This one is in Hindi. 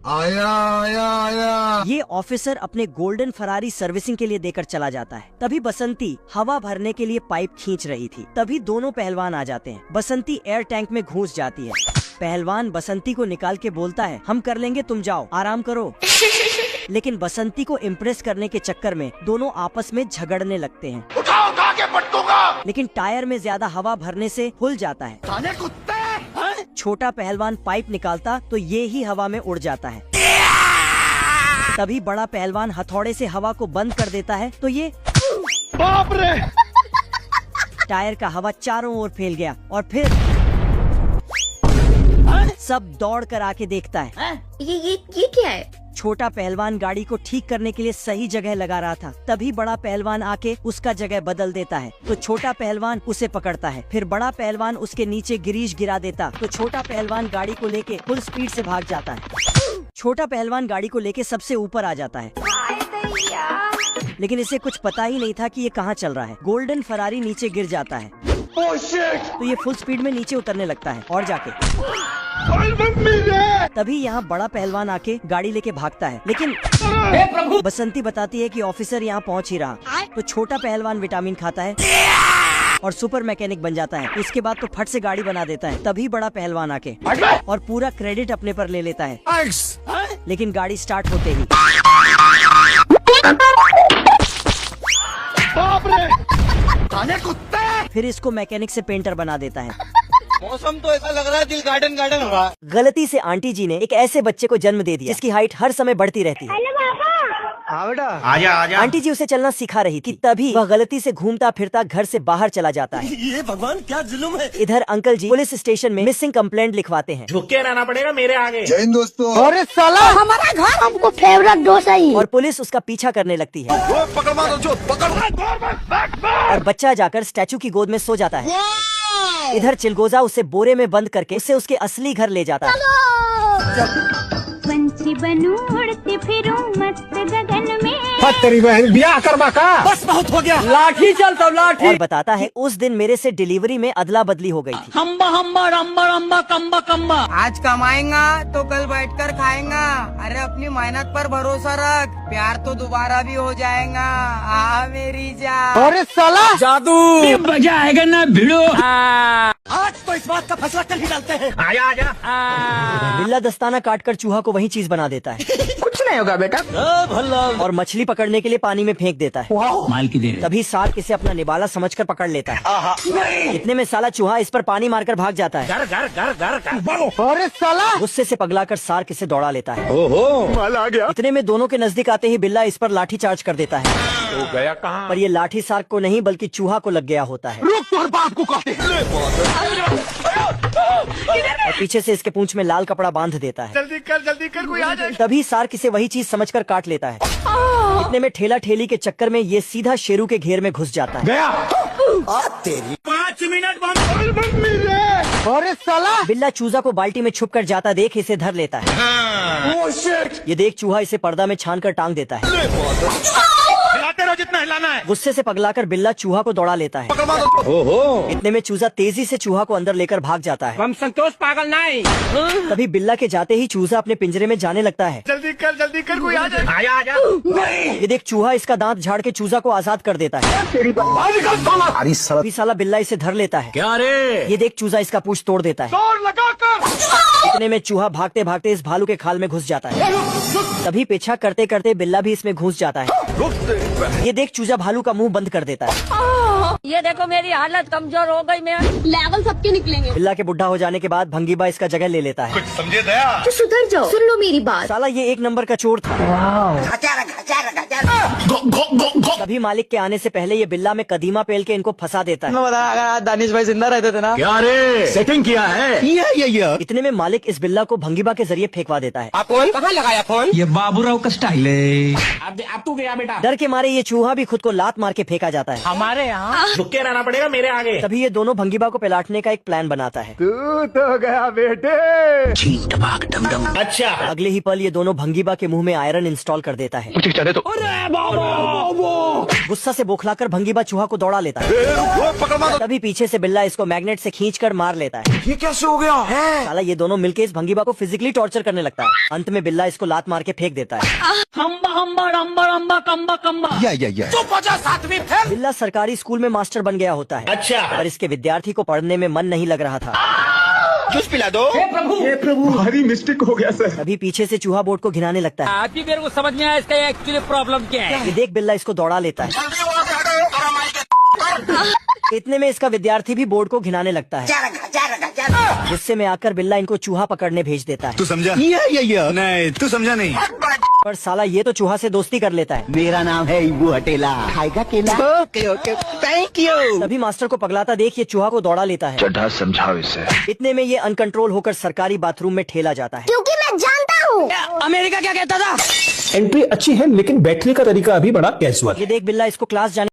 आया आया आया। ये ऑफिसर अपने गोल्डन फरारी सर्विसिंग के लिए देकर चला जाता है। तभी बसंती हवा भरने के लिए पाइप खींच रही थी। तभी दोनों पहलवान आ जाते हैं। बसंती एयर टैंक में घुस जाती है। पहलवान बसंती को निकाल के बोलता है, हम कर लेंगे, तुम जाओ आराम करो। लेकिन बसंती को इम्प्रेस करने के चक्कर में दोनों आपस में झगड़ने लगते हैं। उठा के पटकूंगा। लेकिन टायर में ज्यादा हवा भरने से खुल जाता है। साले कुत्ते। छोटा पहलवान पाइप निकालता तो ये ही हवा में उड़ जाता है। तभी बड़ा पहलवान हथौड़े से हवा को बंद कर देता है तो ये बाप रे। टायर का हवा चारों ओर फैल गया और फिर सब दौड़ कर आके देखता है। ये क्या है? छोटा पहलवान गाड़ी को ठीक करने के लिए सही जगह लगा रहा था। तभी बड़ा पहलवान आके उसका जगह बदल देता है तो छोटा पहलवान उसे पकड़ता है। फिर बड़ा पहलवान उसके नीचे गिरीश गिरा देता तो छोटा पहलवान गाड़ी को लेके फुल स्पीड से भाग जाता है। छोटा पहलवान गाड़ी को लेके सबसे ऊपर आ जाता है। लेकिन इसे कुछ पता ही नहीं था कि ये कहाँ चल रहा है। गोल्डन फरारी नीचे गिर जाता है तो ये फुल स्पीड में नीचे उतरने लगता है और जाके तभी यहाँ बड़ा पहलवान आके गाड़ी लेके भागता है। लेकिन बसंती बताती है कि ऑफिसर यहाँ पहुँच ही रहा। तो छोटा पहलवान विटामिन खाता है और सुपर मैकेनिक बन जाता है। उसके बाद तो फट से गाड़ी बना देता है। तभी बड़ा पहलवान आके और पूरा क्रेडिट अपने पर ले लेता है। लेकिन गाड़ी स्टार्ट होते ही बाप रे। साले कुत्ते। फिर इसको मैकेनिक से पेंटर बना देता है। मौसम तो ऐसा लग रहा है दिल गार्डन गार्डन हो रहा है। गलती से आंटी जी ने एक ऐसे बच्चे को जन्म दे दिया जिसकी हाइट हर समय बढ़ती रहती है। हाँ बेटा। आजा आजा। आंटी जी उसे चलना सिखा रही थी। तभी वह गलती से घूमता फिरता घर से बाहर चला जाता है। ये भगवान क्या जुल्म है। इधर अंकल जी पुलिस स्टेशन में मिसिंग कंप्लेंट लिखवाते हैं। झुक के रहना पड़ेगा मेरे आगे। जय हिंद दोस्तों। अरे साला हमारा घर हमको फेवरेट डोसा ही। और पुलिस उसका पीछा करने लगती है पकड़ मारो जो पकड़। और बच्चा जाकर स्टैचू की गोद में सो जाता है। इधर चिलगोजा उसे बोरे में बंद करके उसे उसके असली घर ले जाता है। पंछी बनूं उड़ती फिरूं मस्त गगन में। तेरी बहन ब्याह करवा का। बस बहुत हो गया। लाठी चलता लाठी। और बताता है उस दिन मेरे से डिलीवरी में अदला बदली हो गई थी। हम्बा हम्बा रम्बा रम्बा कम्बा कम्बा। आज कमाएगा तो कल बैठकर खाएगा। अरे अपनी मेहनत पर भरोसा रख, प्यार तो दोबारा भी हो जाएगा। आ मेरी जान। अरे साला जादू। मजा आएगा ना भिड़ो। आज तो इस बात का फैसला कल ही डालते हैं। आजा आजा। बिल्ला दस्ताना काटकर चूहा को वही चीज बना देता है। कुछ नहीं होगा बेटा। और मछली पकड़ने के लिए पानी में फेंक देता है। माल की देर। तभी सार्क इसे अपना निवाला समझकर पकड़ लेता है। इतने में साला चूहा इस पर पानी मारकर भाग जाता है। घर घर घर घर घर। अरे साला। गुस्से से पगलाकर सार्क इसे दौड़ा लेता है। ओहो माल आ गया। इतने में दोनों के नजदीक आते ही बिल्ला इस पर लाठी चार्ज कर देता है। वो गया कहाँ? पर ये लाठी सार्क को नहीं बल्कि चूहा को लग गया होता है। रुक तुम्हारे बाप को कहते हैं। और पीछे से इसके पूंछ में लाल कपड़ा बांध देता है। जल्दी कर कोई आ जाए। तभी सार्क इसे वही चीज समझकर काट लेता है। इतने में ठेला ठेली के चक्कर में ये सीधा शेरू के घेर में घुस जाता है। गया। तेरी 5 मिनट बंद। अरे साला। बिल्ला चूजा को बाल्टी में छुप कर जाता देख इसे धर लेता है। ये देख चूहा इसे पर्दा में छान कर टांग देता है। हिलाते रहो जितना हिलाना है। गुस्से से पगलाकर बिल्ला चूहा को दौड़ा लेता है। ओहो। इतने में चूजा तेजी से चूहा को अंदर लेकर भाग जाता है। हम संतोष पागल नहीं। तभी बिल्ला के जाते ही चूजा अपने पिंजरे में जाने लगता है। जल्दी कर कोई आ जाए। आजा आजा। ये देख चूहा इसका दांत झाड़ के चूजा को आजाद कर देता है। अभी साला बिल्ला इसे धर लेता है। क्या रे। ये देख चूजा इसका पूंछ तोड़ देता है। दौड़ लगा कर। इतने में चूहा भागते भागते इस भालू के खाल में घुस जाता है। तभी पीछा करते करते बिल्ला भी इसमें घुस जाता है। ये देख चूजा भालू का मुंह बंद कर देता है। ये देखो मेरी हालत कमजोर हो गई। मैं लेवल सबके निकलेंगे। बिल्ला के बुढ़ा हो जाने के बाद भंगीबा इसका जगह ले लेता है। समझे दया। तो सुधर जाओ, सुन लो मेरी बात। साला ये एक नंबर का चोर था। तभी मालिक के आने से पहले ये बिल्ला में कदीमा पेल के इनको फंसा देता है। अगर आज दानिश भाई जिंदा रहते थे ना। क्या रे। सेटिंग किया है। ये इतने में मालिक इस बिल्ला को भंगीबा के जरिए फेंकवा देता है। कौन कहाँ लगाया फोन। ये बाबूराव का स्टाइल है। अब तू गया बेटा। डर के मारे ये चूहा भी खुद को लात मार के फेंका जाता है। हमारे यहाँ झुक के रहना पड़ेगा मेरे आगे। तभी ये दोनों भंगीबा को पिलाटने का एक प्लान बनाता है। तू तो गया बेटे। अच्छा अगले ही पल ये दोनों भंगीबा के मुंह में आयरन इंस्टॉल कर देता है। मुझे जाने दो। गुस्सा से बौखलाकर भंगीबा चूहा को दौड़ा लेता है। तभी पीछे से बिल्ला इसको मैग्नेट से खींचकर मार लेता है। ये कैसे हो गया है? साला ये दोनों मिलके इस भंगीबा को फिजिकली टॉर्चर करने लगता है। अंत में बिल्ला इसको लात मार के फेंक देता है। हम्बा हम्बा रम्बा रम्बा कम्बा कम्बा। चुप हो जा, सातवीं फेल। बिल्ला सरकारी स्कूल में मास्टर बन गया होता है। अच्छा पर इसके विद्यार्थी को पढ़ने में मन नहीं लग रहा था। जूस पिला दो। हे प्रभु भारी मिस्टेक हो गया सर। तभी पीछे से चूहा बोर्ड को घिनाने लगता है। अभी मेरे को समझ में आया इसका एक्चुअली प्रॉब्लम क्या है। ये देख बिल्ला इसको दौड़ा लेता है। इतने में इसका विद्यार्थी भी बोर्ड को घिनाने लगता है। गुस्से में आकर बिल्ला इनको चूहा पकड़ने भेज देता है। तू समझा? नहीं तू समझा नहीं। पर साला ये तो चूहा से दोस्ती कर लेता है। मेरा नाम है इबू हटेला, खाएगा केला? Okay okay thank you. तभी मास्टर को पगलाता देख ये चूहा को दौड़ा लेता है। चड्ढा समझाओ इसे। इतने में ये अनकंट्रोल होकर सरकारी बाथरूम में ठेला जाता है। क्योंकि मैं जानता हूँ अमेरिका क्या कहता था? एंट्री अच्छी है लेकिन बैठने का तरीका अभी बड़ा कैजुअल। ये देख बिल्ला इसको क्लास जाने